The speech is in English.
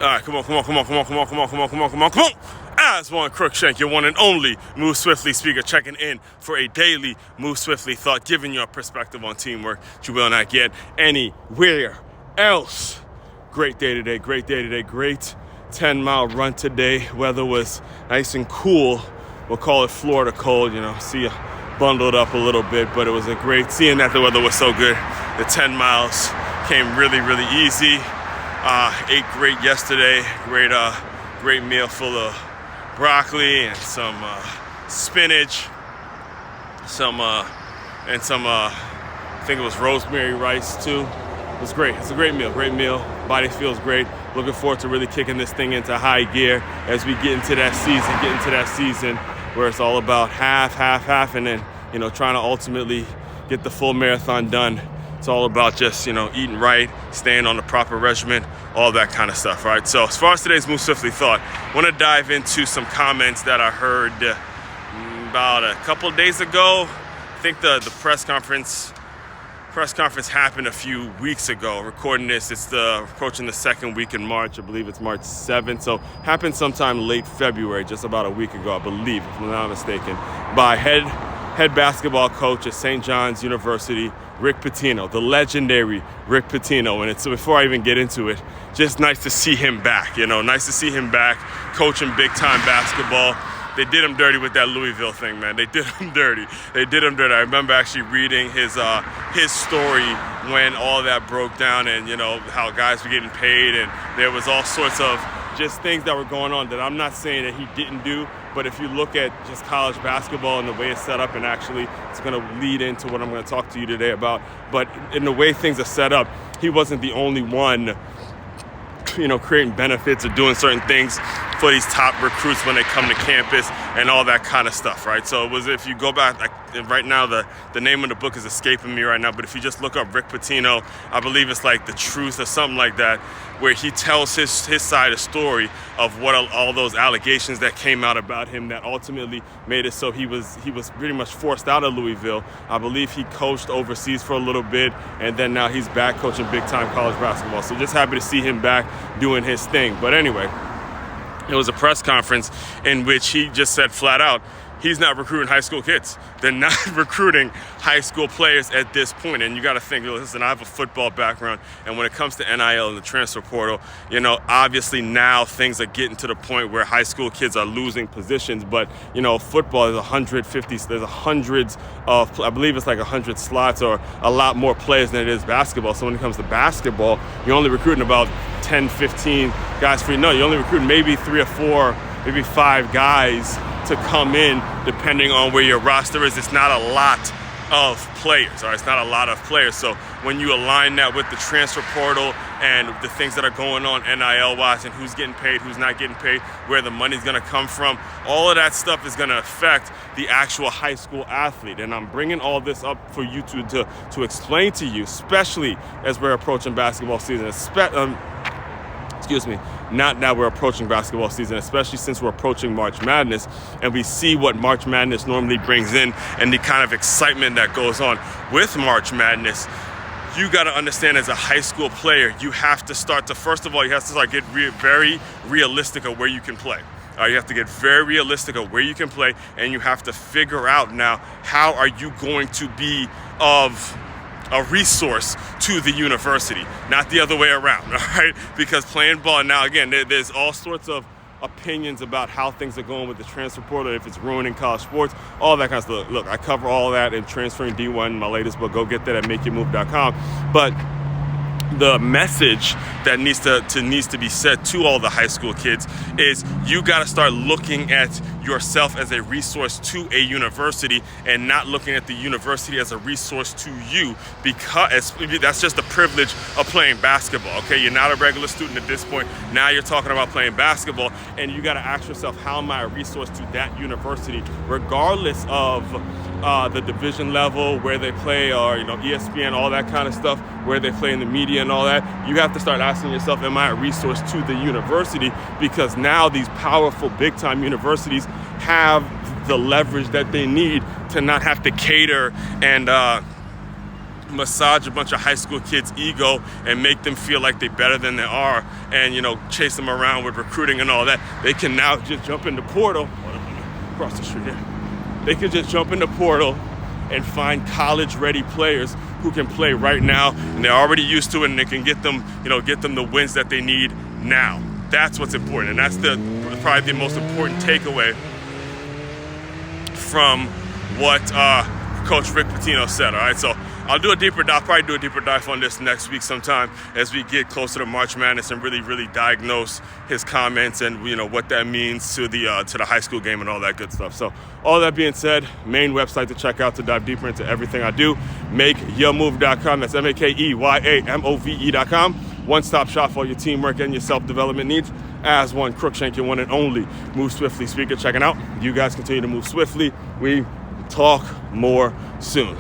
All right, come on. As one Crookshank, your one and only Move Swiftly speaker, checking in for a daily Move Swiftly thought, giving you a perspective on teamwork that you will not get anywhere else. Great day today, great 10-mile run today. Weather was nice and cool. We'll call it Florida cold, see you bundled up a little bit, but it was a great, seeing that the weather was so good, the 10 miles came really easy. Ate great yesterday. Great meal full of broccoli and some spinach, and some I think it was rosemary rice too. It was great. It's a great meal. Body feels great. Looking forward to really kicking this thing into high gear as we get into that season where it's all about half, and then trying to ultimately get the full marathon done. It's all about just, eating right, staying on the proper regimen, all that kind of stuff, right? So as far as today's Move Swiftly thought, I want to dive into some comments that I heard about a couple of days ago. I think the press conference happened a few weeks ago. Recording this, it's approaching the second week in March. I believe it's March 7th. So happened sometime late February, just about a week ago, I believe, if I'm not mistaken, by head basketball coach at St. John's University, Rick Pitino, the legendary Rick Pitino. And so before I even get into it, just nice to see him back, nice to see him back coaching big time basketball. They did him dirty with that Louisville thing, man. They did him dirty. I remember actually reading his story when all that broke down, and how guys were getting paid, and there was all sorts of just things that were going on that I'm not saying that he didn't do, but if you look at just college basketball and the way it's set up, and actually it's going to lead into what I'm going to talk to you today about, but in the way things are set up, he wasn't the only one creating benefits or doing certain things for these top recruits when they come to campus and all that kind of stuff, right? So it was, if you go back, right now the name of the book is escaping me right now, but if you just look up Rick Pitino, I believe it's like The Truth or something like that, where he tells his side of the story of what all those allegations that came out about him that ultimately made it so he was pretty much forced out of Louisville. I believe he coached overseas for a little bit, and then now he's back coaching big time college basketball. So just happy to see him back doing his thing. But anyway, it was a press conference in which he just said flat out, he's not recruiting high school kids. They're not recruiting high school players at this point. And you got to think, listen, I have a football background. And when it comes to NIL and the transfer portal, obviously now things are getting to the point where high school kids are losing positions. But, football is 150, there's hundreds of, I believe it's like 100 slots or a lot more players than it is basketball. So when it comes to basketball, you're only recruiting about 10, 15 guys you're only recruiting maybe 3 or 4, maybe 5 guys to come in, depending on where your roster is. It's not a lot of players, all right? It's not a lot of players. So when you align that with the transfer portal and the things that are going on NIL-wise and who's getting paid, who's not getting paid, where the money's going to come from, all of that stuff is going to affect the actual high school athlete. And I'm bringing all this up for you to explain to you, especially as we're approaching basketball season, not now we're approaching basketball season, especially since we're approaching March Madness, and we see what March Madness normally brings in and the kind of excitement that goes on with March Madness. You got to understand, as a high school player, you have to start get very realistic of where you can play. You have to get very realistic of where you can play, and you have to figure out now, how are you going to be of a resource to the university, not the other way around, all right? Because playing ball now, again, there's all sorts of opinions about how things are going with the transfer portal, if it's ruining college sports, all that kind of stuff. Look, I cover all that in Transferring D1, my latest book. Go get that at makeyourmove.com. But the message that needs to be said to all the high school kids is, you got to start looking at yourself as a resource to a university and not looking at the university as a resource to you, because that's just the privilege of playing basketball. Okay, you're not a regular student at this point. Now you're talking about playing basketball, and you got to ask yourself, how am I a resource to that university, regardless of the division level, where they play, or ESPN, all that kind of stuff, where they play in the media and all that. You have to start asking yourself, am I a resource to the university? Because now these powerful big time universities have the leverage that they need to not have to cater and massage a bunch of high school kids' ego and make them feel like they're better than they are, and chase them around with recruiting and all that. They can now just jump in the portal. Across the street here. They can just jump in the portal and find college-ready players who can play right now, and they're already used to it, and they can get them the wins that they need now. That's what's important, and that's probably the most important takeaway from what Coach Rick Pitino said. All right, so I'll probably do a deeper dive on this next week sometime as we get closer to March Madness and really diagnose his comments and what that means to the high school game and all that good stuff. So all that being said, main website to check out to dive deeper into everything I do, makeyourmove.com. That's makeyourmove.com. One-stop shop for your teamwork and your self-development needs. As one, Crookshank, your one and only Move Swiftly speaker. Checking out. You guys continue to move swiftly. We talk more soon.